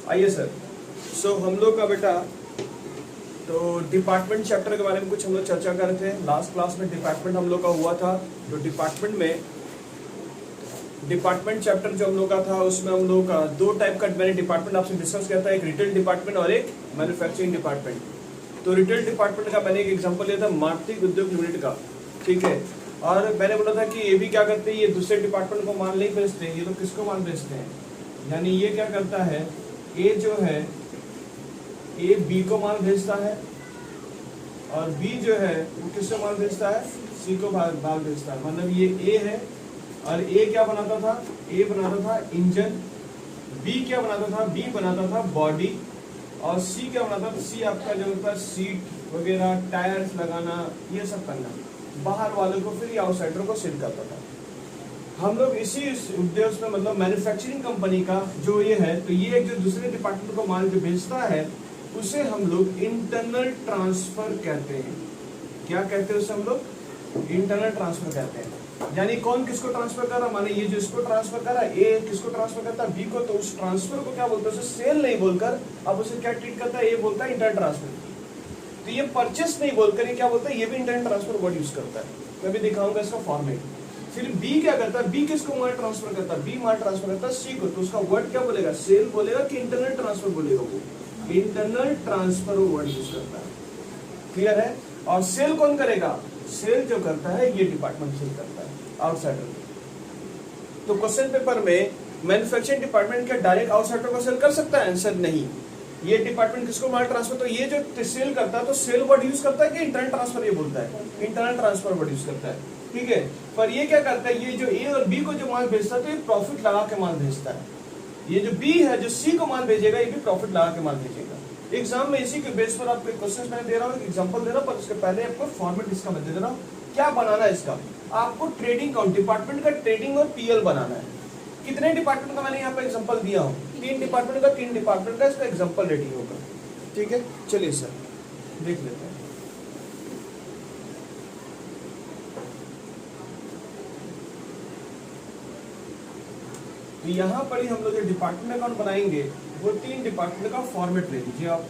आइए सर, सो हम लोग का बेटा तो डिपार्टमेंट चैप्टर के बारे में कुछ हम लोग चर्चा कर रहे थे। लास्ट क्लास में डिपार्टमेंट हम लोग का हुआ था। तो डिपार्टमेंट चैप्टर जो हम लोग का था उसमें हम लोग का दो टाइप का मैंने डिपार्टमेंट आपसे डिस्कस किया था, एक रिटेल डिपार्टमेंट और एक मैन्युफैक्चरिंग डिपार्टमेंट। तो रिटेल डिपार्टमेंट का मैंने एक एग्जांपल लिया था मारुति उद्योग लिमिटेड का, ठीक है। और मैंने बोला था कि ये भी क्या करते हैं, ये दूसरे डिपार्टमेंट को माल नहीं बेचते हैं, ये तो किसको माल बेचते हैं, यानी ये क्या करता है, ए जो है ए बी को माल भेजता है और बी जो है वो किसको माल भेजता है, सी को माल भेजता है। मतलब ये ए है और ए क्या बनाता था, ए बनाता था इंजन, बी क्या बनाता था, बी बनाता था बॉडी, और सी क्या बनाता था, सी आपका जो होता है सीट वगैरह टायर्स लगाना, ये सब करना, बाहर वालों को फिर आउटसाइडर को सेल करता था। हम लोग इसी उद्योग में मतलब मैन्युफैक्चरिंग कंपनी का जो ये है, तो ये एक जो दूसरे डिपार्टमेंट को माल जो भेजता है उसे हम लोग इंटरनल ट्रांसफर कहते हैं। क्या कहते हैं उसे हम लोग, इंटरनल ट्रांसफर कहते हैं। यानी कौन किसको ट्रांसफर कर रहा, माने ये जो इसको ट्रांसफर कर रहा है, ए किसको ट्रांसफर करता है, बी को, तो उस ट्रांसफर को क्या बोलते हैं, उसे सेल नहीं बोलकर अब उसे क्या ट्रीट करता है, ये बोलता है इंटरनल ट्रांसफर। तो ये परचेस नहीं बोलकर ये क्या बोलता है, ये भी इंटरनल ट्रांसफर वर्ड यूज करता है। मैं भी दिखाऊंगा इसका फॉर्मेट। फिर बी क्या करता है, बी किसको माल ट्रांसफर करता है, बी माल ट्रांसफर करता है सी को, तो उसका वर्ड क्या बोलेगा, सेल बोलेगा कि इंटरनल ट्रांसफर बोलेगा, वो इंटरनल ट्रांसफर वर्ड यूज करता है। क्लियर है। और सेल कौन करेगा, सेल जो करता है ये डिपार्टमेंट सेल करता है आउटसाइडर। तो क्वेश्चन पेपर में मैन्युफैक्चरिंग डिपार्टमेंट क्या डायरेक्ट आउटसाइडर को सेल कर सकता है, आंसर नहीं। ये डिपार्टमेंट किसको माल ट्रांसफर, तो ये जो सेल करता है तो सेल वर्ड यूज करता है कि इंटरनल ट्रांसफर, ये बोलता है इंटरनल ट्रांसफर वर्ड यूज करता है, ठीक है। पर ये क्या करता है, ये जो ए और बी को जो माल भेजता है तो ये प्रॉफिट लगा के माल भेजता है। ये जो बी है जो सी को माल भेजेगा, ये भी प्रॉफिट लगा के माल भेजेगा। एग्जाम में इसी के बेस पर आपको क्वेश्चन मैंने दे रहा हूँ, एग्जांपल दे रहा हूँ, पर उसके पहले आपको फॉर्मेट इसका मैं दे रहा हूँ क्या बनाना है इसका। आपको ट्रेडिंग काउंट डिपार्टमेंट का ट्रेडिंग और पीएल बनाना है। कितने डिपार्टमेंट का मैंने यहाँ पे एग्जांपल दिया हूँ, 3 डिपार्टमेंट का, 3 डिपार्टमेंट का इसका एग्जांपल रेडी होगा, ठीक है। चलिए सर देख लेते हैं। तो यहाँ पर ही हम लोग जो डिपार्टमेंट अकाउंट बनाएंगे वो 3 डिपार्टमेंट का फॉर्मेट ले लीजिए आप।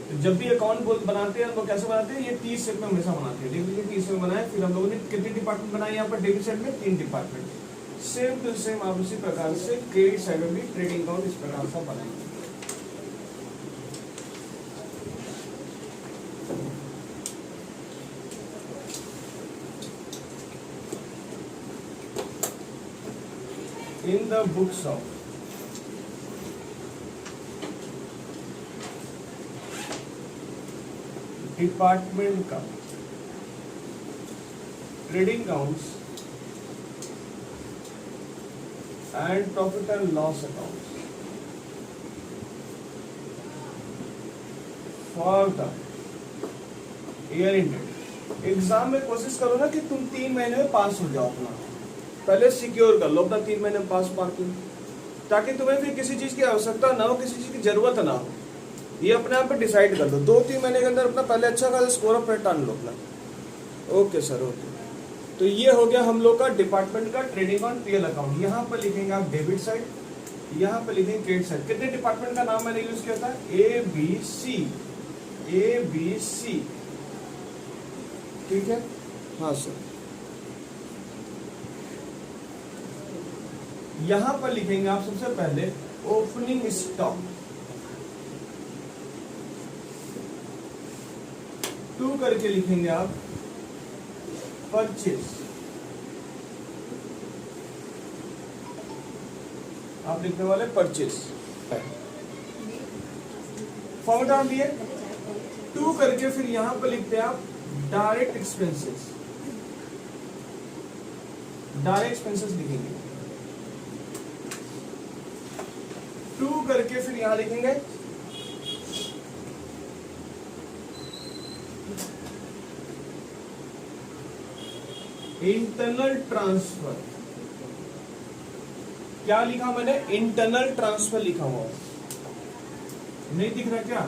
तो जब भी अकाउंट बनाते हैं हम लोग कैसे बनाते हैं, ये 30 सेट में हमेशा बनाते हैं। देख लीजिए 30 में बनाए, फिर हम लोगों ने कितने डिपार्टमेंट बनाए यहाँ पर, डेबिट साइड में 3 डिपार्टमेंट। सेम टू सेम आप उसी प्रकार से क्रेडिट साइड में भी ट्रेडिंग अकाउंट इस प्रकार से बनाएंगे। In the books of department का trading accounts and profit and loss accounts for the year ended. Exam में कोशिश करो ना कि तुम 3 महीने में पास हो जाओ, अपना पहले सिक्योर कर लो अपना 3 महीने में पास मार्किंग, ताकि तुम्हें फिर किसी चीज की आवश्यकता ना हो, किसी चीज की जरूरत ना हो। ये अपने आप पे डिसाइड कर लो, 2-3 महीने के अंदर अपना पहले अच्छा खासा स्कोर ऑफ टान लो अपना। Okay sir, okay. तो ये हो गया हम लोग का डिपार्टमेंट का ट्रेडिंग ऑन पीएल अकाउंट। यहाँ पर लिखेंगे आप डेबिट साइड, यहाँ पर लिखेंगे क्रेडिट साइड। कितने डिपार्टमेंट का नाम मैंने यूज किया था, ए बी सी, ठीक है। हाँ सर, यहां पर लिखेंगे आप सबसे पहले ओपनिंग स्टॉक, 2 करके लिखेंगे आप परचेज, आप लिखने वाले परचेज, फॉर्मेट डाल दिए। 2 करके फिर यहां पर लिखते हैं आप डायरेक्ट एक्सपेंसेस, डायरेक्ट एक्सपेंसेस लिखेंगे 2 करके फिर यहां लिखेंगे इंटरनल ट्रांसफर। क्या लिखा मैंने, इंटरनल ट्रांसफर लिखा हुआ, नहीं दिख रहा क्या,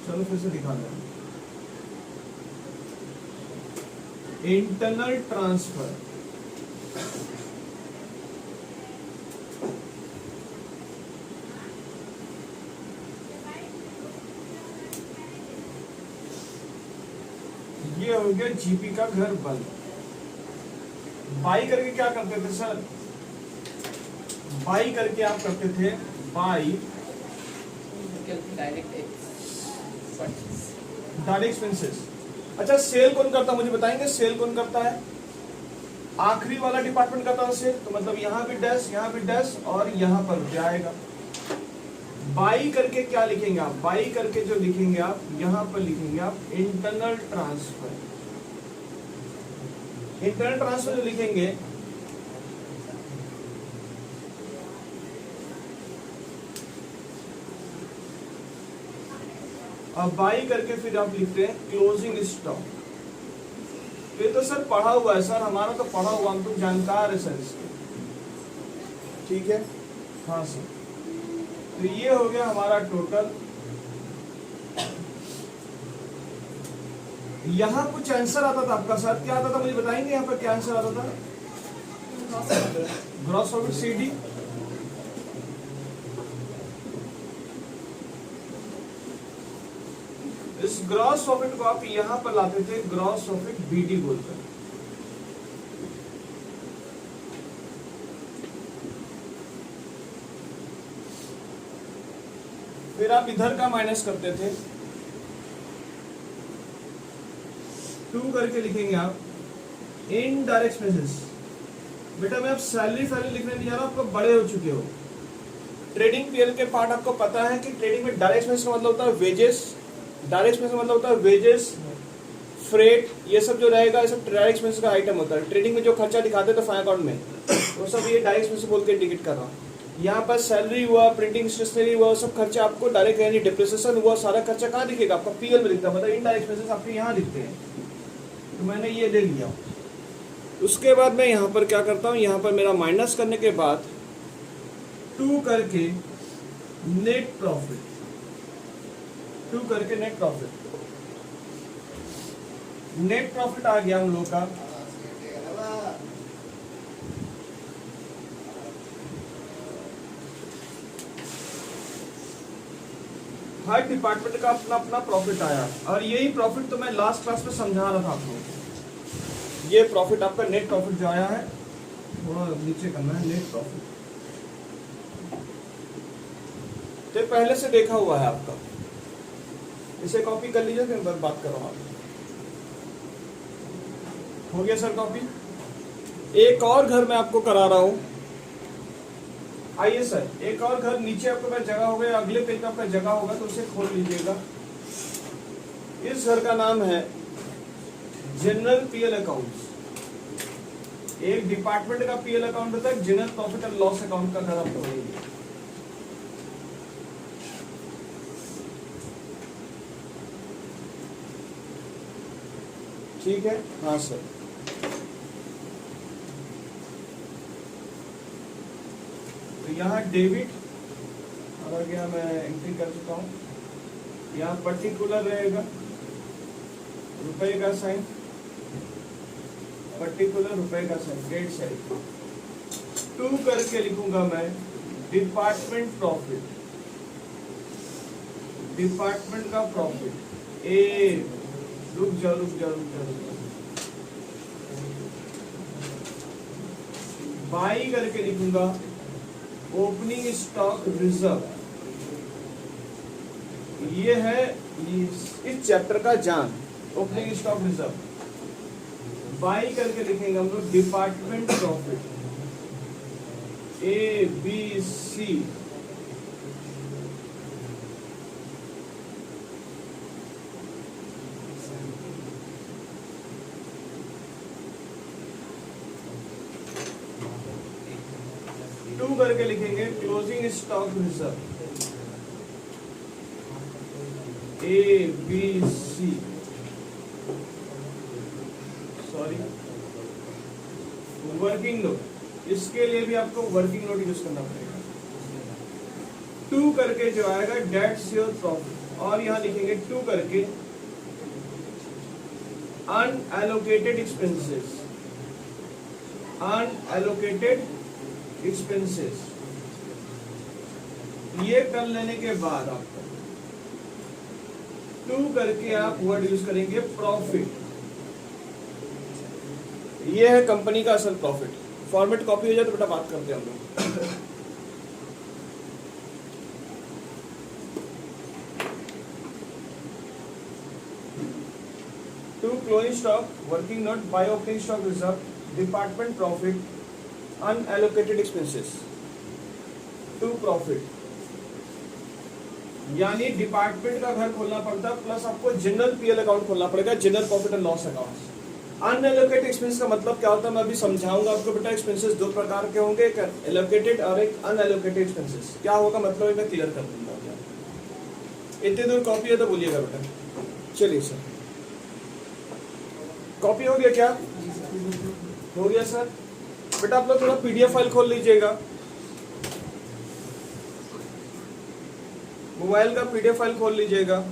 चलो फिर से दिखा दो। Internal transfer. ये हो गया जीपी का घर बल। बाई करके क्या करते थे सर? बाई करके आप करते थे बाई डायरेक्ट एक्सपेंसेस। अच्छा, सेल कौन करता मुझे बताएंगे? सेल कौन करता है? आखिरी वाला डिपार्टमेंट करता है सेल। तो मतलब यहाँ भी डैश, यहाँ भी डैश और यहाँ पर जाएगा। बाई करके क्या लिखेंगे आप? बाई करके जो लिखेंगे आप यहाँ पर लिखेंगे आप इंटरनल ट्रांसफर। इंटरनल ट्रांसफर जो लिखेंगे अब बाई करके फिर आप लिखते हैं क्लोजिंग स्टॉक। ये तो सर पढ़ा हुआ है सर, हमारा तो पढ़ा हुआ, हम तो जानकार है सर इसके। ठीक है, हाँ सर। तो ये हो गया हमारा टोटल। यहाँ कुछ आंसर आता था आपका सर, क्या आता था मुझे बताएंगे? यहाँ पर क्या आंसर आता था? Gross profit CD. इस ग्रॉस प्रॉफिट को आप यहां पर लाते थे ग्रॉस प्रॉफिट बीडी बोलकर। फिर आप इधर का माइनस करते थे, 2 करके लिखेंगे आप इनडायरेक्ट एक्सपेंसेस। बेटा मैं अब सैलरी लिखने नहीं जा रहा, आपको बड़े हो चुके हो। ट्रेडिंग पीएल के पार्ट आपको पता है कि ट्रेडिंग में डायरेक्ट एक्सपेंस का मतलब होता है वेजेस। डायरेक्ट एक्सपेंस का मतलब होता है वेजेस, फ्रेट, ये सब जो रहेगा ये सब डायरेक्ट एक्सपेंस का आइटम होता है। ट्रेडिंग में जो खर्चा दिखाते थे फाइनेंस अकाउंट में वो सब ये डायरेक्ट एक्सपेंस बोल के इंडिकेट कर रहा हूँ। यहाँ पर सैलरी हुआ, प्रिंटिंग स्टेशनरी हुआ, सब खर्चा आपको डायरेक्ट यानी डिप्रिसिएशन हुआ, सारा खर्चा कहाँ दिखेगा? आपका पीएल में दिखता है, मतलब इनडायरेक्ट एक्सपेंसेस आपके यहाँ दिखते हैं। तो मैंने ये ले लिया। उसके बाद मैं यहाँ पर क्या करता हूँ, यहाँ पर मेरा माइनस करने के बाद 2 करके नेट प्रॉफिट, 2 करके नेट प्रॉफिट। नेट प्रॉफिट आ गया हम लोग का हर डिपार्टमेंट का अपना अपना प्रॉफिट आया। और यही प्रॉफिट तो मैं लास्ट क्लास में समझा रहा था आपको। ये प्रॉफिट आपका नेट प्रॉफिट जो आया है, थोड़ा नीचे करना है, नेट प्रॉफिट तो पहले से देखा हुआ है आपका। इसे कॉपी कर लीजिए, फिर मैं बात कर रहा हूँ। हो गया सर कॉपी? एक और घर मैं आपको करा रहा हूं। आइए सर, एक और घर नीचे आपको मैं जगह हो गया, अगले पेज में आपका जगह होगा तो उसे खोल लीजिएगा। इस घर का नाम है जनरल पीएल अकाउंट्स। एक डिपार्टमेंट का पीएल अकाउंट होता है, general profit and loss account का घर आप खोलेंगे। ठीक है, हाँ सर। तो यहाँ डेबिट आ गया, मैं एंट्री कर चुका हूँ। यहाँ पर्टिकुलर रहेगा रुपए का साइन, पर्टिकुलर रुपए का साइन, डेट साइड। 2 करके लिखूंगा मैं डिपार्टमेंट प्रॉफिट, डिपार्टमेंट का प्रॉफिट। ए रुक जा बाई करके लिखूंगा ओपनिंग स्टॉक रिजर्व। ये है इस चैप्टर का जान, ओपनिंग स्टॉक रिजर्व। बाई करके लिखेंगे हम लोग department profit A B C. करके लिखेंगे closing stock reserve A B C, sorry working note. इसके लिए भी आपको वर्किंग नोट यूज करना पड़ेगा। 2 करके जो आएगा डेट्स योर प्रॉफिट, और यहां लिखेंगे 2 करके अनएलोकेटेड एक्सपेंसेस, अनएलोकेटेड एक्सपेंसेस, ये कर लेने के बाद आपको 2 करके आप वर्ड यूज करेंगे प्रॉफिट। ये है कंपनी का असल प्रॉफिट। फॉर्मेट कॉपी हो जाए तो बेटा बात करते हैं हम लोग। To closing stock, working note, by opening stock reserve, department profit, unallocated expenses, to profit, यानी डिपार्टमेंट का घर खोलना पड़ता है प्लस आपको जनरल पीएल अकाउंट खोलना पड़ेगा, general profit and loss account. Unallocated expense का मतलब क्या होता है मैं अभी समझाऊंगा आपको बेटा। एक्सपेंसेस 2 प्रकार के होंगे, एक एलोकेटेड और एक अनएलोकेटेड एक्सपेंसेस। क्या होगा मतलब मैं क्लियर कर दूंगा। इतनी दूर कॉपी है तो बोलिएगा बेटा। चलिए सर, कॉपी हो गया क्या? हो गया सर। बेटा आप लोग थोड़ा पीडीएफ फाइल खोल लीजिएगा, मोबाइल का पीडीएफ फाइल खोल लीजिएगा।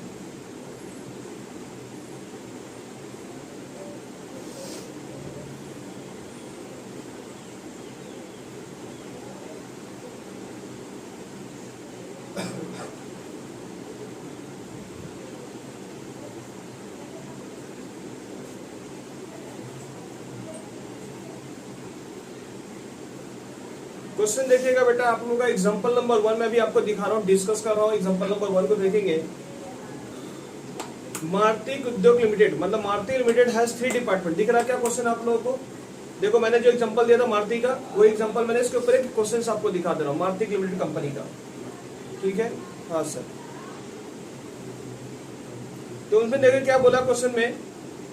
क्वेश्चन देखिएगा बेटा, आप लोगों का एग्जांपल नंबर 1 में भी आपको दिखा रहा हूँ, डिस्कस कर रहा हूँ। एग्जांपल नंबर 1 को देखेंगे। मारुति उद्योग लिमिटेड, मतलब मारुति लिमिटेड हैज 3 डिपार्टमेंट। दिख रहा क्या क्वेश्चन आप लोगों को? देखो मैंने जो एग्जांपल दिया था मारुति का, वो एग्जांपल मैंने इसके ऊपर एक क्वेश्चन आपको दिखा दे रहा हूँ, मारुति लिमिटेड कंपनी का। ठीक है, हाँ सर। तो उनमें देखिए क्या बोला क्वेश्चन में,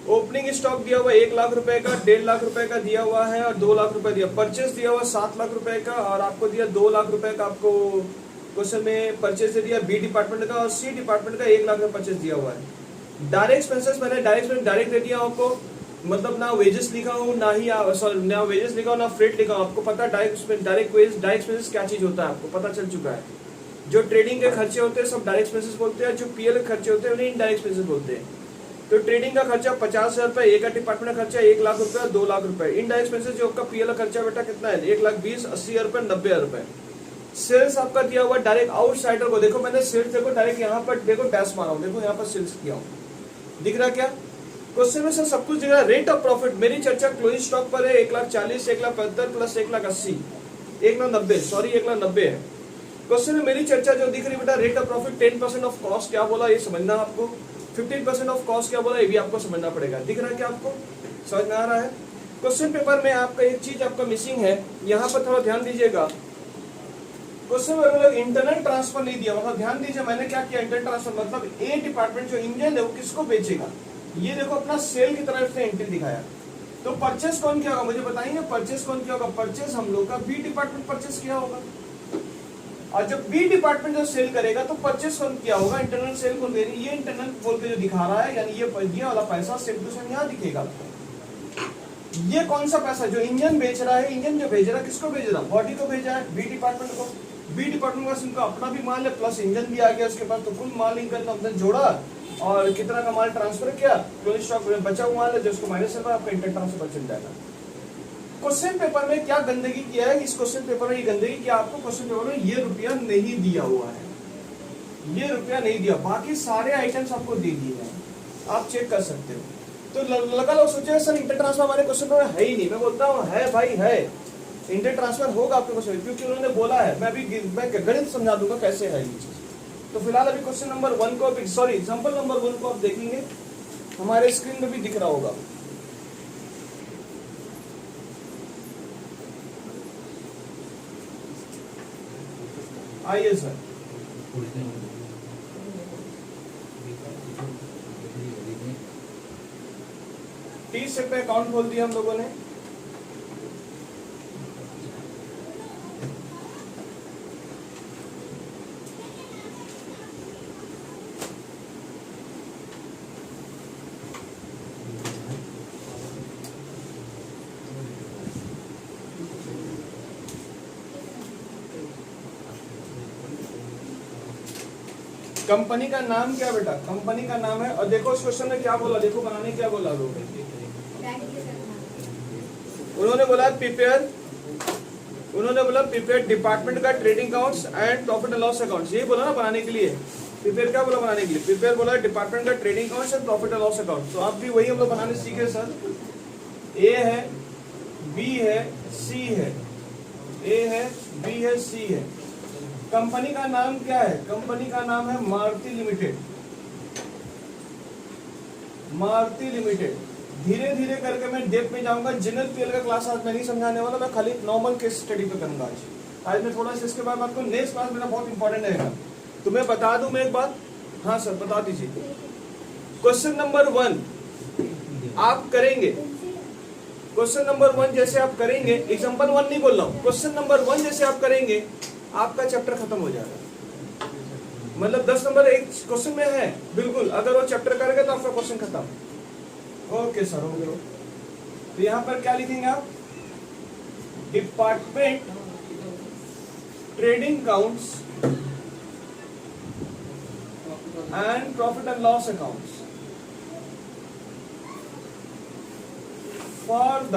ओपनिंग स्टॉक दिया हुआ 1 लाख रुपए का, 1.5 लाख रुपए का दिया हुआ है और 2 लाख रुपए दिया। परचेस दिया हुआ 7 लाख रुपए का और आपको दिया 2 लाख रुपए का। आपको क्वेश्चन में परचेस दे दिया बी डिपार्टमेंट का और सी डिपार्टमेंट का 1 लाख का परचेस दिया हुआ है। डायरेक्ट एक्सपेंसेस मैंने डायरेक्ट दे दिया आपको, मतलब ना वेजेस लिखा हूँ ना ही ना वेजेस लिखा हूँ ना फ्रेट लिखा हूँ। आपको पता है डायरेक्ट एक्सपेंसेस क्या चीज होता है, आपको पता चल चुका है। जो ट्रेडिंग के खर्चे होते हैं सब डायरेक्ट एक्सपेंसेस बोलते हैं, जो पीएल के खर्चे होते हैं उन्हें इनडायरेक्ट एक्सपेंसेस बोलते हैं। तो ट्रेडिंग का खर्चा 50,000 रुपए, एक डिपार्टमेंट का खर्चा 1 लाख रुपए, 2 लाख रुपए। इनडायरेक्ट एक्सपेंसेस जो आपका पीएल का खर्चा बेटा कितना है, 1,20,000, 80,000 रुपए, 90,000 रुपए। सेल्स आपका दिया हुआ डायरेक्ट आउटसाइडर को, देखो मैंने सेल्स देखो डायरेक्ट यहाँ पर देखो डैश मारा हूँ, देखो यहाँ पर सेल्स किया हूँ, दिख रहा क्या क्वेश्चन में? सर सब कुछ दिख रहा है। रेट ऑफ प्रॉफिट, मेरी चर्चा क्लोजिंग स्टॉक पर है 1,40,000, 1,75,000 प्लस 1,80,000, 1,90,000, सॉरी 1,90,000 है। क्वेश्चन में मेरी चर्चा जो दिख रही बेटा, rate of profit 10% of cost क्या बोला ये समझना आपको, 15% ऑफ कॉस्ट क्या बोला ये भी आपको समझना पड़ेगा। दिख रहा है क्या आपको, समझ में आ रहा है? क्वेश्चन पेपर में आपका एक चीज आपका मिसिंग है, यहाँ पर थोड़ा ध्यान दीजिएगा। क्वेश्चन में इंटरनल ट्रांसफर नहीं दिया, मतलब ध्यान दीजिए मैंने क्या किया। इंटरनल ट्रांसफर मतलब ए डिपार्टमेंट जो इंजन है वो किसको बेचेगा, ये देखो अपना सेल की तरफ से एंट्री दिखाया। तो परचेस कौन किया होगा मुझे बताइए, परचेस कौन किया होगा? परचेस हम लोग का बी डिपार्टमेंट परचेस किया होगा, और जब बी डिपार्टमेंट जो सेल करेगा तो परचेस कौन किया होगा? इंटरनल सेल कौन दे रही है? ये इंटरनल बोल के जो दिखा रहा है, यानी ये वाला पैसा सेम टू सेम यहाँ दिखेगा। ये कौन सा पैसा जो इंजन बेच रहा है, इंजन जो भेज रहा है किसको भेज रहा है? बॉडी को भेजा है, बी डिपार्टमेंट को। बी डिपार्टमेंट का उनका अपना भी माल है प्लस इंजन भी आ गया उसके पास, तो कुल माल इनका हमने जोड़ा और कितना का माल ट्रांसफर किया, क्लोजिंग स्टॉक में बचा हुआ माल है जो उसको माइनस करना, आपका इंटर ट्रांसफर चल जाएगा। क्वेश्चन पेपर में क्या गंदगी किया है, इस क्वेश्चन पेपर में ये गंदगी किया, आपको क्वेश्चन पेपर में ये रुपया नहीं दिया हुआ है, ये रुपया नहीं दिया, बाकी सारे आइटम्स आपको दे दिए हैं, आप चेक कर सकते हो। तो लगा लोग सोचे सर इंटर ट्रांसफर हमारे क्वेश्चन पेपर है ही नहीं, मैं बोलता हूँ है भाई है, इंटर ट्रांसफर होगा आपके क्वेश्चन, क्योंकि उन्होंने बोला है। मैं गणित समझा दूंगा कैसे है ये चीज। तो फिलहाल अभी क्वेश्चन नंबर 1 को, सॉरी एग्जाम्पल नंबर 1 को आप देखेंगे, हमारे स्क्रीन में भी दिख रहा होगा। आइए सर, 30 रुपए अकाउंट खोल दिया हम लोगों ने। कंपनी का नाम क्या बेटा? कंपनी का नाम है। और देखो उस क्वेश्चन में क्या बोला, देखो बनाने क्या बोला लोग, उन्होंने बोला प्रिपेयर, उन्होंने बोला प्रिपेयर डिपार्टमेंट का trading accounts and profit and loss accounts, यही बोला ना बनाने के लिए। प्रिपेयर क्या बोला बनाने के लिए? प्रिपेयर बोला डिपार्टमेंट का trading accounts and profit and loss account. तो आप भी वही हम लोग बनाने सीखे सर। ए है, बी है, सी है, ए है, बी है, सी है। कंपनी का नाम क्या है? कंपनी का नाम है मारुति लिमिटेड, मारुति लिमिटेड। धीरे धीरे करके मैं डेप्थ में जाऊंगा। जनरल पीएल का क्लास आज मैं नहीं समझाने वाला, मैं खाली नॉर्मल केस स्टडी पे करूंगा आज मैं थोड़ा सा इसके बाद आपको नेक्स्ट क्लास मेरा बहुत इंपॉर्टेंट रहेगा। तो मैं बता दूं मैं एक बात, हाँ सर बता दीजिए। क्वेश्चन नंबर 1 आप करेंगे, क्वेश्चन नंबर 1 जैसे आप करेंगे, एग्जाम्पल 1 नहीं बोल रहा हूँ, क्वेश्चन नंबर 1 जैसे आप करेंगे आपका चैप्टर खत्म हो जाएगा। मतलब 10 नंबर एक क्वेश्चन में है, बिल्कुल अगर वो चैप्टर करेगा तो आपका क्वेश्चन खत्म। ओके सर हो गया। तो यहां पर क्या लिखेंगे आप? Department trading accounts and profit and loss accounts for the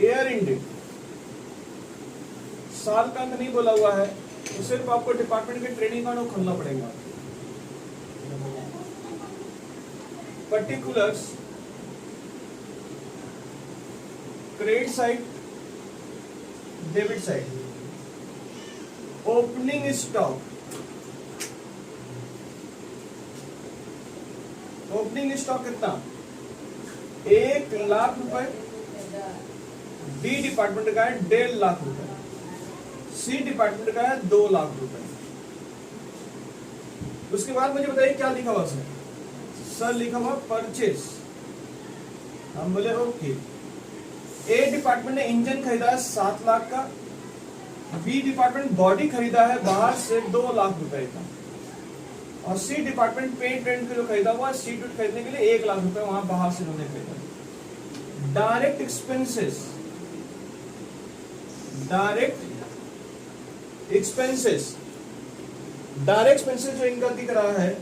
year ending. साल का अंत नहीं बोला हुआ है, तो सिर्फ आपको डिपार्टमेंट के ट्रेडिंग अकाउंट खोलना पड़ेगा। particulars, credit side, debit side, opening stock, opening stock कितना? 1 लाख रुपए। डी डिपार्टमेंट का है 1.5 लाख रुपए, सी डिपार्टमेंट का है 2 लाख रुपए। उसके बाद मुझे बताइए क्या लिखा हुआ सर? सर लिखा हुआ परचेज। हम बोले ओके। ए डिपार्टमेंट ने इंजन खरीदा है 7 लाख का, बी डिपार्टमेंट बॉडी खरीदा है बाहर से 2 लाख रुपए का, और सी डिपार्टमेंट पेंट वेंट के जो खरीदा हुआ सीट वेट खरीदने के लिए 1 लाख रुपए वहां बाहर से उन्होंने खरीदा। Direct expenses, direct expenses, direct expenses जो इनका दिख रहा है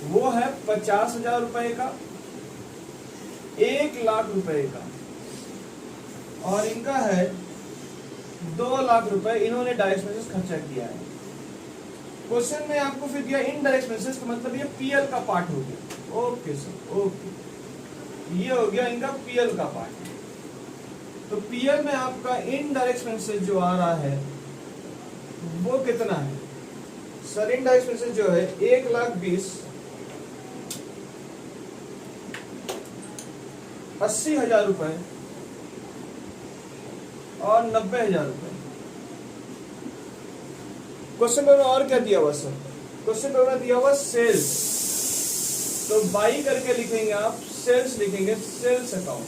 वो है 50,000 रुपए का, 1 लाख रुपए का, और इनका है 2 लाख रुपए इन्होंने डायरेक्ट एक्सपेंसेस खर्चा किया है। क्वेश्चन में आपको फिर दिया इनडायरेक्ट एक्सपेंसेस का मतलब ये पीएल का पार्ट हो गया। ओके सर ओके, ये हो गया इनका पीएल का पार्ट। तो पीएल में आपका इनडायरेक्ट एक्सपेंसेस जो आ रहा है वो कितना है सर? इनडायरेक्ट एक्सपेंसेस जो है 1,20,000, 80,000 रुपए और 90,000 रुपए। क्वेश्चन पेपर में और क्या दिया हुआ सर? क्वेश्चन पेपर में दिया हुआ सेल्स, तो बाई करके लिखेंगे आप सेल्स, लिखेंगे सेल्स अकाउंट।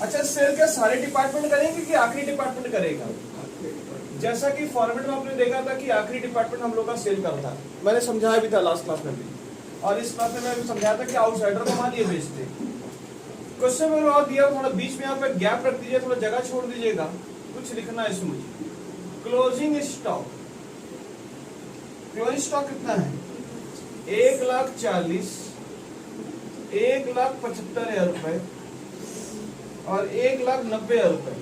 अच्छा सेल क्या सारे डिपार्टमेंट करेंगे कि आखिरी डिपार्टमेंट करेगा? जैसा कि फॉर्मेट में आपने देखा था कि आखिरी डिपार्टमेंट हम लोग का सेल का था, मैंने समझाया भी था लास्ट क्लास में भी, और इस क्लास में मैं समझाया था कि आउटसाइडर को मान लिए बेचते। क्वेश्चन में और दिया थोड़ा बीच में आप गैप रख दीजिए, थोड़ा जगह छोड़ दीजिएगा, कुछ लिखना है इसमें मुझे। क्लोजिंग स्टॉक, क्लोजिंग स्टॉक कितना है? 1,40,000, 1,75,000 रुपए और 1,90,000 रुपए।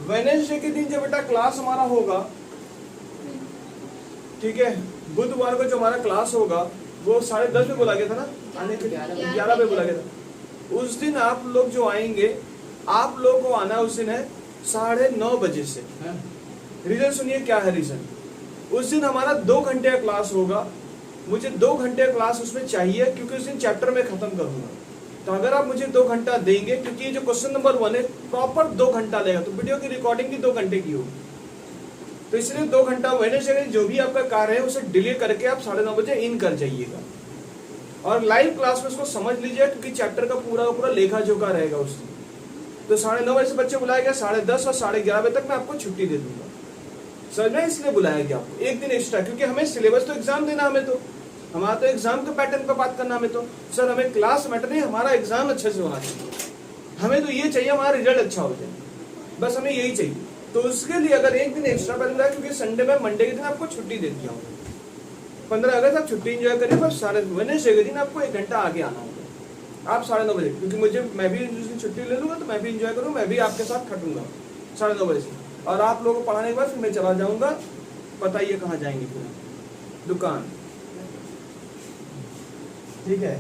वेडनेसडे के दिन जब बेटा क्लास हमारा होगा, ठीक है, बुधवार को जो हमारा क्लास होगा वो 10:30 पे बोला गया था ना, आने के 11 पे बोला गया था। उस दिन आप लोग जो आएंगे, आप लोग को आना उस दिन है 9:30 बजे से। रीजन सुनिए क्या है रीजन। उस दिन हमारा 2 घंटे का क्लास होगा, मुझे 2 घंटे का क्लास उसमें चाहिए क्योंकि उस दिन चैप्टर में खत्म करूंगा। तो अगर आप मुझे 2 घंटा देंगे, क्योंकि ये जो क्वेश्चन नंबर 1 है प्रॉपर 2 घंटा लेगा, तो वीडियो की रिकॉर्डिंग भी 2 घंटे की होगी, तो इसलिए 2 घंटा वेडनेसडे जो भी आपका कार्य है उसे डिले करके आप 9:30 बजे इन कर जाइएगा, और लाइव क्लास में उसको समझ लीजिए क्योंकि चैप्टर का पूरा लेखा जोखा रहेगा उस दिन। तो 9:30 बजे से बच्चे बुलाया गया, 10:30 और 11:30 बजे तक मैं आपको छुट्टी दे दूंगा। समझ में? इसलिए बुलाया गया आपको एक दिन एक्स्ट्रा, क्योंकि हमें सिलेबस तो एग्जाम देना, हमें तो हमारा तो एग्जाम के पैटर्न पर बात करना, हमें तो सर हमें क्लास मैटर नहीं, हमारा एग्जाम अच्छे से होना चाहिए, हमें तो ये चाहिए हमारा रिजल्ट अच्छा हो जाए, बस हमें यही चाहिए। तो उसके लिए अगर एक दिन एक्स्ट्रा पैसे मिला, क्योंकि संडे में मंडे के दिन आपको छुट्टी दे दिया हूँ, 15 अगस्त आप छुट्टी एंजॉय करिए, पर वेडनेसडे के दिन आपको 1 घंटा आगे आना होगा, आप 9:30 बजे, क्योंकि मैं भी उस दिन छुट्टी ले लूंगा तो मैं भी एंजॉय करूँ, मैं भी आपके साथ खटूंगा 9:30 बजे से, और आप लोगों को पढ़ाने के बाद फिर मैं चला जाऊंगा, पता ही है कहाँ जाएंगे, फिर दुकान, ठीक है।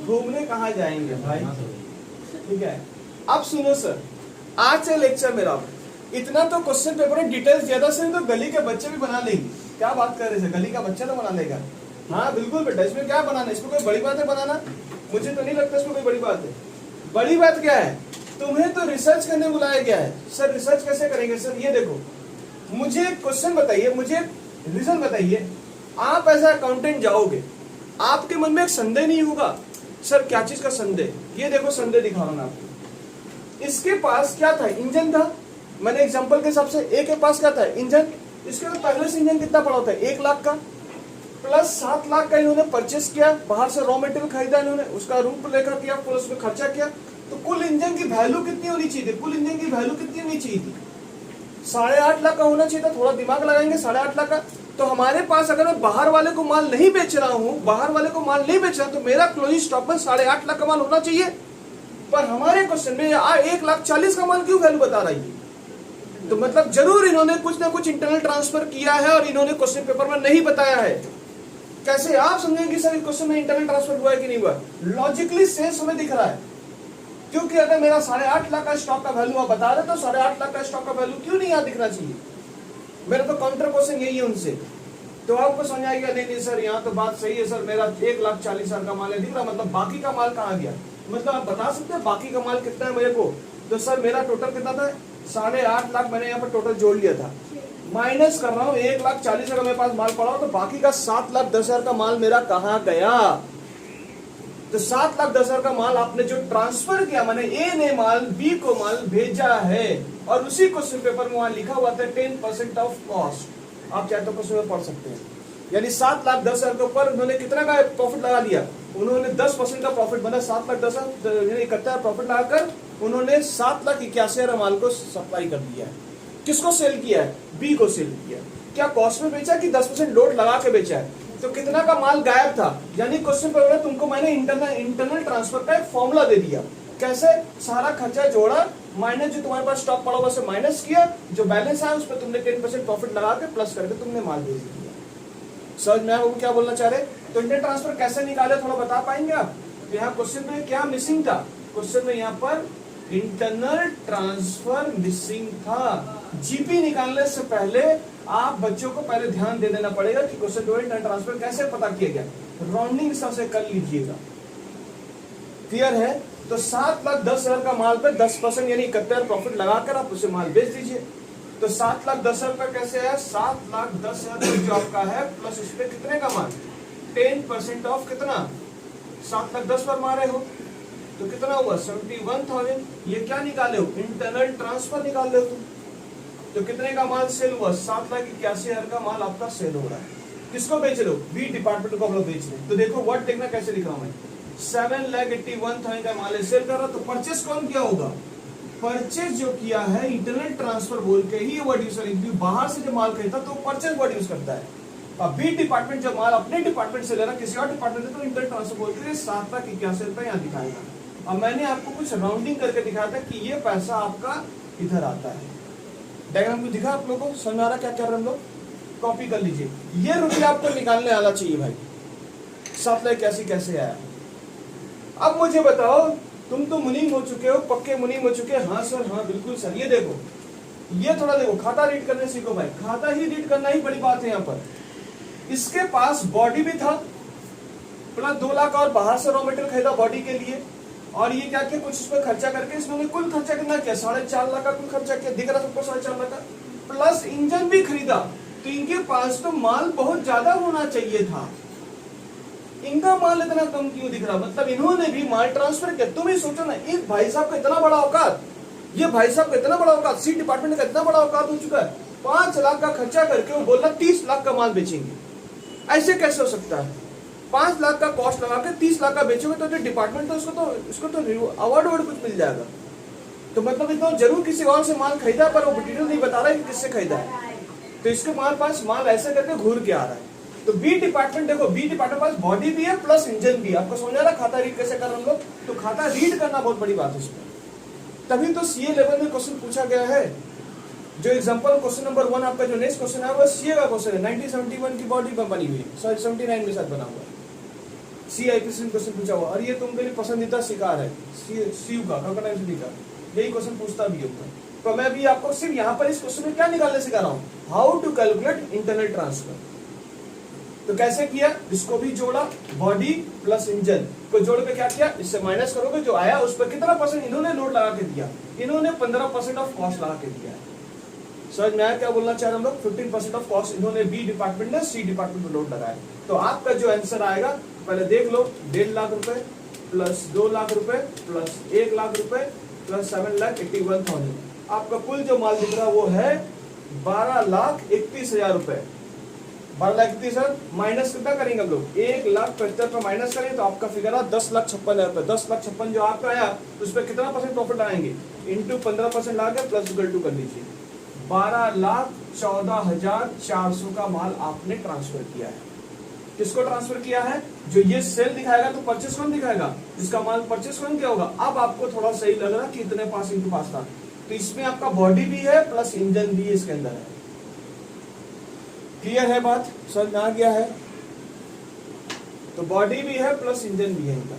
घूमने कहाँ जाएंगे भाई, ठीक है। अब सुनो सर, आज से लेक्चर मेरा इतना तो क्वेश्चन पेपर में डिटेल्स ज्यादा से तो गली के बच्चे भी बना लेंगे। क्या बात कर रहे थे, गली का बच्चा तो बना लेगा? हाँ बिल्कुल बेटा, इसमें क्या बनाना, इसमें कोई बड़ी बात है बनाना? मुझे तो नहीं लगता इसमें कोई बड़ी बात है। बड़ी बात क्या है, तुम्हें तो रिसर्च करने बुलाया गया है। सर रिसर्च कैसे करेंगे? सर ये देखो, मुझे क्वेश्चन बताइए, मुझे रीजन बताइए, आप एज अकाउंटेंट जाओगे, आपके मन में एक संदेह नहीं होगा? सर क्या चीज का संदेह? ये देखो संदेह दिखा रहा हूं आपको। इसके पास क्या था? इंजन था। मैंने एग्जांपल के हिसाब से ए के पास क्या था? इंजन। इसके बाद पहले से इंजन कितना पड़ा होता है? 1 लाख का, प्लस 7 लाख का इन्होंने परचेस किया, बाहर से रॉ मटेरियल खरीदा इन्होंने, उसका रूपरेखा किया, प्लस उसमें खर्चा किया, तो कुल इंजन की वैल्यू कितनी होनी चाहिए थी? कुल इंजन की वैल्यू कितनी होनी चाहिए थी? 8.5 लाख का होना चाहिए था। थोड़ा दिमाग लगाएंगे, 8.5 लाख का। तो हमारे पास अगर मैं बाहर वाले को माल नहीं बेच रहा हूं, बाहर वाले को माल नहीं बेच रहा, तो मेरा क्लोजिंग स्टॉक में 8.5 लाख का माल होना चाहिए। पर हमारे क्वेश्चन में 1,40,000 का माल क्यों वैल्यू बता रही है? तो मतलब जरूर इन्होंने कुछ ना कुछ इंटरनल ट्रांसफर किया है और इन्होंने क्वेश्चन पेपर में नहीं बताया है। कैसे आप समझेंगे सर इस क्वेश्चन में इंटरनल ट्रांसफर हुआ है कि नहीं हुआ? लॉजिकली सेंस हमें दिख रहा है, क्योंकि अगर मेरा 8.5 लाख का स्टॉक का वैल्यू आप बता रहे, तो 8.5 लाख का स्टॉक का वैल्यू क्यों नहीं यहाँ दिखना चाहिए? मेरा तो काउंटर क्वेश्चन यही है उनसे। तो आपको समझ आएगा, नहीं सर यहाँ तो बात सही है सर, मेरा 1,40,000 का माल है, दिख रहा, मतलब बाकी का माल कहाँ गया? मतलब आप बता सकते हैं बाकी का माल कितना है मेरे को? तो सर मेरा टोटल कितना था? 8.5 लाख मैंने यहाँ पर टोटल जोड़ लिया था, माइनस कर रहा हूँ 1,40,000 का मेरे पास माल पड़ा हो, तो बाकी का 7,10,000 का माल मेरा कहाँ गया? तो 7,10,000 का माल आपने जो ट्रांसफर किया, मैंने ए ने माल बी को माल भेजा है, और उसी क्वेश्चन पेपर में वहां लिखा हुआ था 10% ऑफ कॉस्ट। आप चाहे तो क्वेश्चन में पढ़ सकते हैं। यानी 7,10,000 के ऊपर उन्होंने कितना का प्रॉफिट लगा लिया? उन्होंने 10% का प्रॉफिट बना, 7,10,000 इकट्ठा प्रॉफिट लगाकर उन्होंने 7,81,000 माल को सप्लाई कर दिया है। किसको सेल किया है? बी को सेल किया। क्या कॉस्ट में बेचा कि 10% लोड लगा के बेचा है? तो कितना का माल गायब था? यानी क्वेश्चन पेपर में तुमको मैंने इंटरनल ट्रांसफर का एक फॉर्मूला दे दिया। कैसे? सारा खर्चा जोड़ा, माइनस जो तुम्हारे पास स्टॉक पड़ा हुआ से माइनस किया, जो बैलेंस आया उस पर तुमने 10% प्रॉफिट लगा के प्लस करके तुमने माल भेज दिया। समझ में आया वो क्या बोलना चाह रहे? तो इंटरनल ट्रांसफर कैसे निकाले, थोड़ा बता पाएंगे आप? यहाँ क्वेश्चन में क्या मिसिंग था? क्वेश्चन में यहाँ पर इंटरनल ट्रांसफर मिसिंग था। जीपी निकालने से पहले आप बच्चों को पहले ध्यान दे देना पड़ेगा कि क्वेश्चन पेपर इंटरनल ट्रांसफर कैसे पता किया गया, राउंडिंग सबसे कर लीजिएगा। क्लियर है? तो 7,10,000 का माल पे 10% यानी 71 प्रॉफिट लगाकर आप उसे माल बेच दीजिए। तो 7,10,000 का कैसे है? 7,10,000 जो आपका है प्लस उस पे कितने का माल? 10% ऑफ कितना? 7,10,000 पर मारे हो तो कितना हुआ? 71,000। ये क्या निकाले हो? इंटरनल ट्रांसफर निकाल रहे हो तुम। तो कितने का माल सेल हुआ? 7,81,000 का माल आपका सेल हो रहा है। किसको बेच रहे हो? बी डिपार्टमेंट को आप लोग बेच रहे हैं। तो देखो वर्ड देखना कैसे लिखा हूं मैं, 7,81,000 का माल सेल कर रहा, तो परचेस कौन किया होगा? परचेस जो किया है इंटरनल ट्रांसफर बोल के ही वर्ड यूज करेंगे। बाहर से जो माल खरीदता तो परचेस वर्ड यूज करता है। अब बी डिपार्टमेंट जब माल अपने डिपार्टमेंट से ले रहा किसी और डिपार्टमेंट से, तो इंटरनल ट्रांसफर बोल के 7,81,000 रुपए यहाँ दिखाएगा। अब मैंने आपको कुछ राउंडिंग करके दिखाया था कि ये पैसा आपका इधर आता है। डायग्राम को दिखा आप लोगों को? समझ आ रहा क्या कर रहे हम लोग? कॉपी कर लीजिए। ये रुपया आपको निकालने आना चाहिए भाई। 7,81,000 कैसे आया? अब मुझे बताओ, तुम तो मुनीम हो चुके हो, पक्के मुनीम हो चुके हैं। हाँ सर, हाँ बिल्कुल सर। ये देखो, ये थोड़ा देखो, खाता रीड करने सीखो भाई। खाता ही रीड करना ही बड़ी बात है यहाँ पर। इसके पास बॉडी भी था, प्लस 2 लाख और बाहर से रॉ मटेरियल खरीदा बॉडी के लिए, और ये क्या किया, कुछ उस पर खर्चा करके इसमें कुल खर्चा कितना किया? 4.5 लाख का कुल खर्चा किया। दिख रहा सबको 4.5 लाख का, प्लस इंजन भी खरीदा। तो इनके पास तो माल बहुत ज्यादा होना चाहिए था। इनका माल इतना कम क्यों दिख रहा? मतलब इन्होंने भी माल ट्रांसफर किया। तुम ही सोचो ना, इस भाई साहब का इतना बड़ा औकात, ये भाई साहब का इतना बड़ा औकात, सी डिपार्टमेंट का इतना बड़ा औकात हो चुका है, 5 लाख का खर्चा करके वो बोल रहा 30 लाख का माल बेचेंगे। ऐसे कैसे हो सकता है? 5 लाख का कॉस्ट लगा के 30 लाख का बेचोगे तो जो डिपार्टमेंट तो उसको तो अवार्ड कुछ मिल जाएगा। तो मतलब इतना जरूर किसी और से माल खरीदा, पर वो डिटेल नहीं बता रहा है कि किससे खरीदा है। तो इसके पास माल ऐसे करके घूर के आ रहा है। तो बी डिपार्टमेंट देखो, बी डिपार्टमेंट पास बॉडी भी है प्लस इंजन भी है। आपको समझ आ रहा है खाता रीड कैसे कर रहे हम लोग? तो खाता रीड करना बहुत बड़ी बात है इसमें। तभी तो सीए लेवल में क्वेश्चन पूछा गया है। जो एग्जांपल क्वेश्चन नंबर 1 आपका जो नेक्स्ट क्वेश्चन है वो सीए का क्वेश्चन है। 1971 की बॉडी पर बनी हुई है, सॉरी 79 में साथ बना हुआ है। सीआईपीसी में क्वेश्चन पूछा हुआ, और ये तुमके लिए पसंदीदा शिकार है सीयू का, कंकनाइज का, यही क्वेश्चन पूछता भी होगा। तो मैं भी आपको सिर्फ यहाँ पर इस क्वेश्चन में क्या निकालने सिखा रहा हूँ, how to calculate internal transfer. तो कैसे किया, इसको भी जोड़ा, बॉडी प्लस इंजन को जोड़ के क्या किया, इससे माइनस करोगे, जो आया उस पर कितना परसेंट इन्होंने लोड लगा के दिया, इन्होंने 15% ऑफ कॉस्ट लगा के दिया है। समझ में आया क्या बोलना चाह रहे हम लोग? 15% ऑफ कॉस्ट इन्होंने बी डिपार्टमेंट ने सी डिपार्टमेंट में लोड लगाया। तो आपका जो आंसर आएगा पहले देख लो, 1.5 लाख रुपए प्लस 2 लाख रुपए प्लस 1 लाख रुपए प्लस 7,81,000। आपका कुल जो माल दिख रहा है वो है 12,31,000 रुपए। 12,31,000 माइनस कितना करेंगे हम लोग, 1,75,000 पर माइनस करेंगे तो आपका फिगर है 10,56,000 रुपए। 10,56,000 जो आपका आया उस पर कितना परसेंट प्रॉफिट लगाएंगे, इंटू 15% लगा के प्लस इक्वल टू कर लीजिए। 12,14,400 का माल आपने ट्रांसफर किया है। किसको ट्रांसफर किया है? जो ये सेल दिखाएगा तो परचेस कौन दिखाएगा, जिसका माल परचेस कौन क्या होगा। अब आपको थोड़ा सही लग रहा कि इतने पास इनके पास था, तो इसमें आपका बॉडी भी है प्लस इंजन भी इसके अंदर है। क्लियर है बात, समझ में आ गया है? तो बॉडी भी है प्लस इंजन भी है इनका,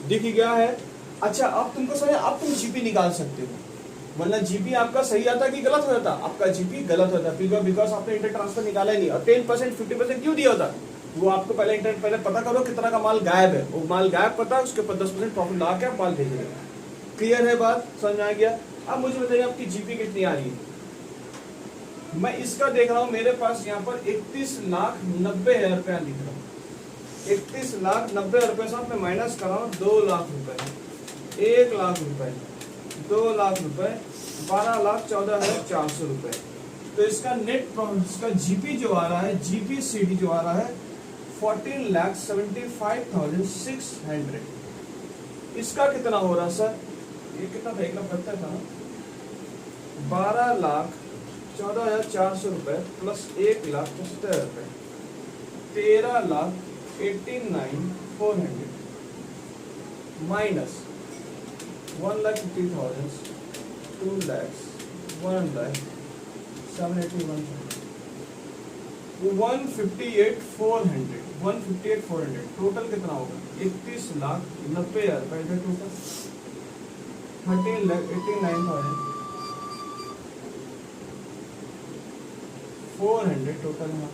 दिख गया है। अच्छा अब तुमको समझ, अब तुम जीपी निकाल सकते हो, वरना जीपी आपका सही आता कि गलत हो जाता? आपका जीपी गलत होता बिकॉज आपने इंटर ट्रांसफर निकाला ही नहीं। और 10% 50% क्यों दिया होता? वो आपको पहले पता करो कितना का माल गायब है, वो माल गायब पता, उसके ऊपर 10% प्रॉफिट लगा के माल भेज देगा। क्लियर है बात, समझ में आ गया? अब मुझे बताइए आपकी जीपी कितनी आ रही है। मैं इसका देख रहा हूं, मेरे पास यहाँ पर 31,90,000 रुपया दिख रहा है। 31,90,000 रुपये साथ में माइनस कर रहा हूँ 2 लाख रुपए, 1 लाख रुपए, 2 लाख रुपए, 12,14,400 रुपए। तो इसका नेट प्रॉफिट, इसका जीपी जो आ रहा है, जीपीसीडी जो आ रहा है 14,75,600। इसका कितना हो रहा सर, ये कितना था, 1,75,000 था ना, 12,14,400 रुपए प्लस 1,75,000 रुपए, 13,89,400 माइनस 1,50,000, 2 lakhs, 1 lakh, 781,000, 158,400, 158,400 टोटल कितना होगा, 31,90,000 रुपए टोटल, 13,89,400 टोटल है।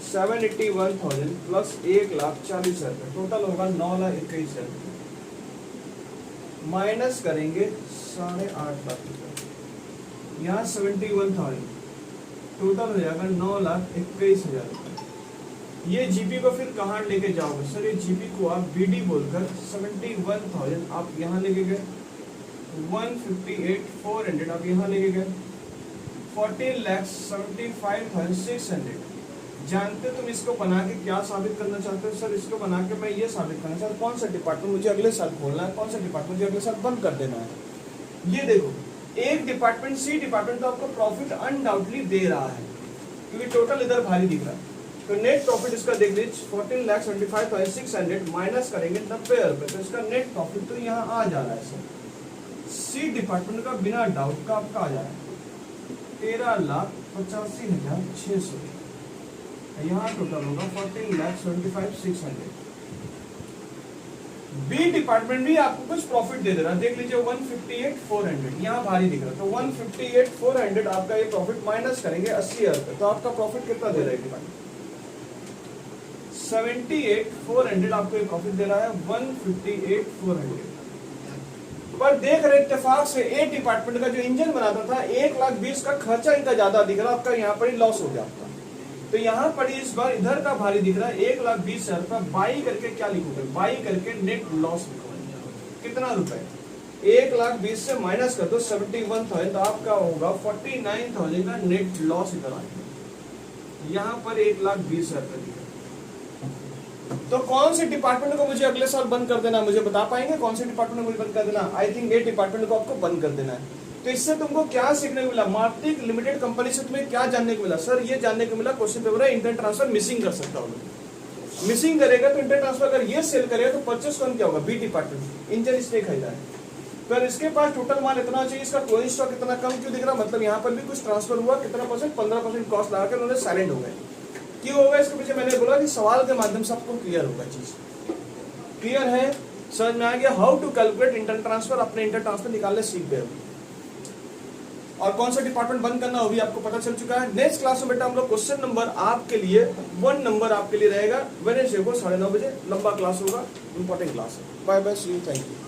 781,000 प्लस 1,40,000 रुपए टोटल होगा 9,21,000 रुपए। माइनस करेंगे 8.5 लाख रुपए, यहाँ 71,000 टोटल हो जाएगा 9,21,000 रुपए। ये जीपी को फिर कहाँ लेके जाओगे सर? ये जीपी को आप बीडी बोलकर 71,000 आप यहाँ लेके गए, 158,400 आप यहाँ लेके गए, 14,75,600। जानते तुम इसको बना के क्या साबित करना चाहते हो? सर इसको बना के मैं ये साबित करना चाहता हूँ, कौन सा डिपार्टमेंट मुझे अगले साल खोलना है, कौन सा डिपार्टमेंट मुझे अगले साल बंद कर देना है। ये देखो, एक डिपार्टमेंट सी डिपार्टमेंट तो आपको प्रॉफिट अनडाउटली दे रहा है, क्योंकि टोटल इधर भारी दिख रहा है। तो नेट प्रॉफिट इसका देख लीजिए 14,75,600 माइनस करेंगे 90,000 रुपए, तो इसका नेट प्रॉफिट तो यहाँ आ जा रहा है सर। सी डिपार्टमेंट का बिना डाउट का आपका आ जा रहा है 13,85,600, यहाँ टोटल होगा 14,75,600। बी डिपार्टमेंट भी आपको कुछ प्रॉफिट दे रहा है, देख लीजिए 158,400 यहाँ भारी दिख रहा है, तो 158,400 आपका ये प्रॉफिट माइनस करेंगे 80,000 रुपए, तो आपका प्रॉफिट कितना दे रहा है डिपार्टमेंट? 78,400 आपको ये प्रॉफिट दे रहा है, 158,400। पर देख रहे इत्तेफाक से ए डिपार्टमेंट का जो इंजन बनाता था 1,20,000 का खर्चा इनका ज्यादा दिख रहा, आपका यहाँ पर ही लॉस हो गया आपका। तो यहाँ पर इस बार इधर का भारी दिख रहा है 1,20,000 रुपए, बाई करके क्या लिखोगे, बाई करके नेट लॉस लिखोगे कितना रुपए, 1,20,000 से माइनस कर दो 71,000, तो आपका होगा 49,000 का नेट लॉस इधर आएगा। यहाँ पर 1,20,000 रुपए दिया। तो कौन से डिपार्टमेंट को मुझे अगले साल बंद कर देना, मुझे बता पाएंगे कौन से डिपार्टमेंट को मुझे बंद कर देना? आई थिंक ये डिपार्टमेंट को आपको बंद कर देना है। तो इससे तुमको क्या सीखने को मिला? मार्टिक लिमिटेड कंपनी से तुम्हें क्या जानने को मिला? सर ये जानने को मिला क्वेश्चन पेपर है इंटर ट्रांसफर मिसिंग कर सकता होगा, मिसिंग करेगा तो इंटर ट्रांसफर अगर ये सेल करेगा तो परचेस कौन क्या होगा? बी डिपार्टमेंट, इंजन इसने खरीदा है। पर इसके पास टोटल माल इतना चाहिए, इसका क्लोजिंग स्टॉक इतना कम क्यों दिख रहा? मतलब यहाँ पर भी कुछ ट्रांसफर हुआ, कितना परसेंट? 15% कॉस्ट लगाकर उन्होंने साइलेंट हो गए। क्यों होगा इसके पीछे? मैंने बोला कि सवाल के माध्यम से आपको क्लियर होगा चीज। क्लियर है, समझ में आ गया? How to calculate inter transfer, अपने इंटर ट्रांसफर निकालने सीख गए हो। और कौन सा डिपार्टमेंट बंद करना वो भी आपको पता चल चुका है। नेक्स्ट क्लास में बेटा हम लोग क्वेश्चन नंबर आपके लिए 1 नंबर आपके लिए रहेगा, वेडनेसडे को 9:30 बजे लंबा क्लास होगा, इंपॉर्टेंट क्लास है। Bye bye, see you, thank you.